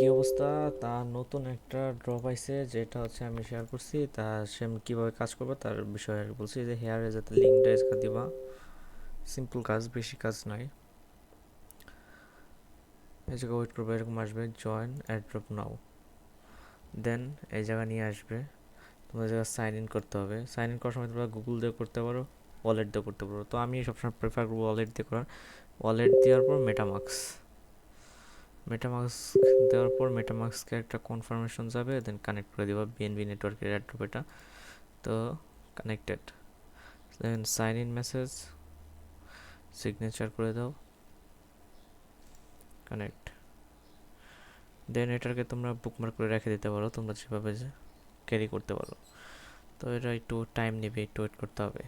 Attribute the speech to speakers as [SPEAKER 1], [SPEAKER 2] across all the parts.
[SPEAKER 1] কি অবস্থা? তার নতুন একটা ড্রপ আইছে, যেটা হচ্ছে আমি শেয়ার করছি। তা সে কিভাবে কাজ করবে তার বিষয়ে আর কি বলছি, যে হেয়ারে যাতে লিঙ্কটা এসকা দিবা। সিম্পল কাজ, বেশি কাজ নাই। এই জায়গায় ওয়েট করবে, এরকম আসবে জয়েন অ্যাড্রপ নাও। দেন এই জায়গা নিয়ে আসবে, তোমাদের জায়গায় সাইন ইন করতে হবে। সাইন ইন করার সময় তোমরা গুগল দিয়ে করতে পারো, ওয়ালেট দিয়ে করতে পারো। তো আমি সবসময় প্রেফার করবো ওয়ালেট দিয়ে করার। ওয়ালেট দেওয়ার পর মেটামাক্স, মেটামাস্ক দেওয়ার পর মেটামাস্কে একটা কনফার্মেশন যাবে, দেন কানেক্ট করে দিবা বিএনবি নেটওয়ার্কের অ্যাড্রপ এটা। তো connected. Then sign in message, signature করে দাও, কানেক্ট। দেন এটাকে তোমরা বুকমার্ক করে রেখে দিতে পারো, তোমরা যেভাবে যে ক্যারি করতে পারো। তো এটা একটু টাইম নেবে, একটু ওয়েট করতে হবে।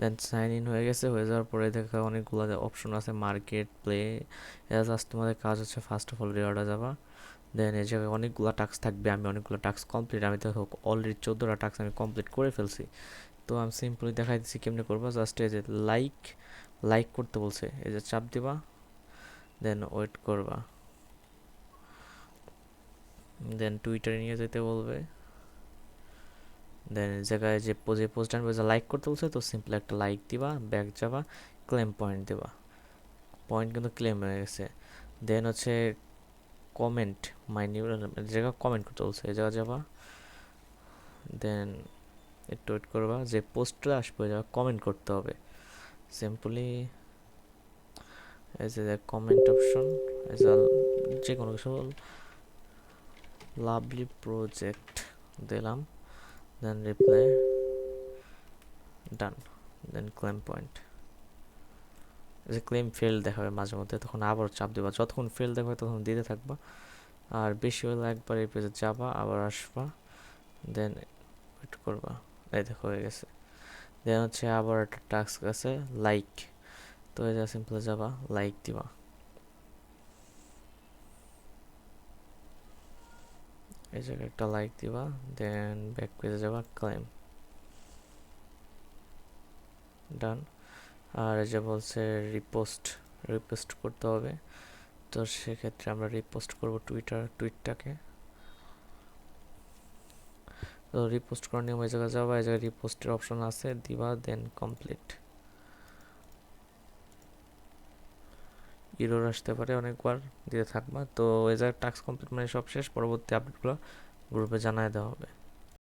[SPEAKER 1] দেন সাইন ইন হয়ে গেছে। হয়ে যাওয়ার পরে দেখা অনেকগুলো অপশন আছে, মার্কেট, প্লে। এটা জাস্ট তোমাদের কাজ হচ্ছে ফার্স্ট অফ অল রিওয়ার্ডে যাবা। দেন এই জায়গায় অনেকগুলো টাস্ক থাকবে, আমি অনেকগুলো টাস্ক কমপ্লিট, আমি তো অলরেডি 14টা টাস্ক আমি কমপ্লিট করে ফেলছি। তো আমি সিম্পলি দেখাই দিচ্ছি কেমনে করবা। জাস্ট এই যে লাইক, লাইক করতে বলছে, এই যে চাপ দিবা, দেন ওয়েট করবা। দেন টুইটারে নিয়ে যেতে বলবে। দেন এই জায়গায় যে পোস্ট আনবে, যে লাইক করতে বলছে, তো সিম্পলি একটা লাইক দিবা, ব্যাক যাবা, ক্লেম পয়েন্ট দিবা। পয়েন্ট কিন্তু ক্লেম হয়ে গেছে। দেন হচ্ছে কমেন্ট, মাই নিউ জায়গা কমেন্ট করতে বলছে, এই জায়গা যাবা। দেন একটু ওয়েট করবা, যে পোস্টটা আসবে ওই জায়গা কমেন্ট করতে হবে সিম্পলি। এই যে কমেন্ট অপশন, এই যে যে কোনো কিছু, লাভলি প্রজেক্ট দিলাম। দেন রিপ্লাই, ডান। দেন ক্লেম পয়েন্ট, যে ক্লেম ফেল দেখাবে মাঝে মধ্যে, তখন আবার চাপ দেবা। যতক্ষণ ফেল দেখাবে তখন দিতে থাকবা। আর বেশি হলে একবার এই পেজে যাবা, আবার আসবা, দেন ওয়েট করবা। এই দেখো হয়ে গেছে। দেন হচ্ছে আবার একটা টাস্ক আছে, লাইক। তো এই যা সিম্পল যাবা, লাইক দিবা। এই জায়গায় একটা লাইক দিবা, দেন ব্যাক পেজে যাবা, ক্লেম, ডান। আর এই যে বলছে রিপোস্ট, রিপোস্ট করতে হবে। তো সেক্ষেত্রে আমরা রিপোস্ট করব টুইটটাকে। তো রিপোস্ট করার নিয়ম, এই জায়গায় যাবা, এই জায়গায় রিপোস্টের অপশন আছে, দিবা, দেন কমপ্লিট। ইরোর আসতে পারে, অনেকবার দিতে থাকবা। তো এই জায়গায় টাস্ক কমপ্লিট মানে সব শেষ। পরবর্তী আপডেটগুলো গ্রুপে জানায় দেওয়া হবে।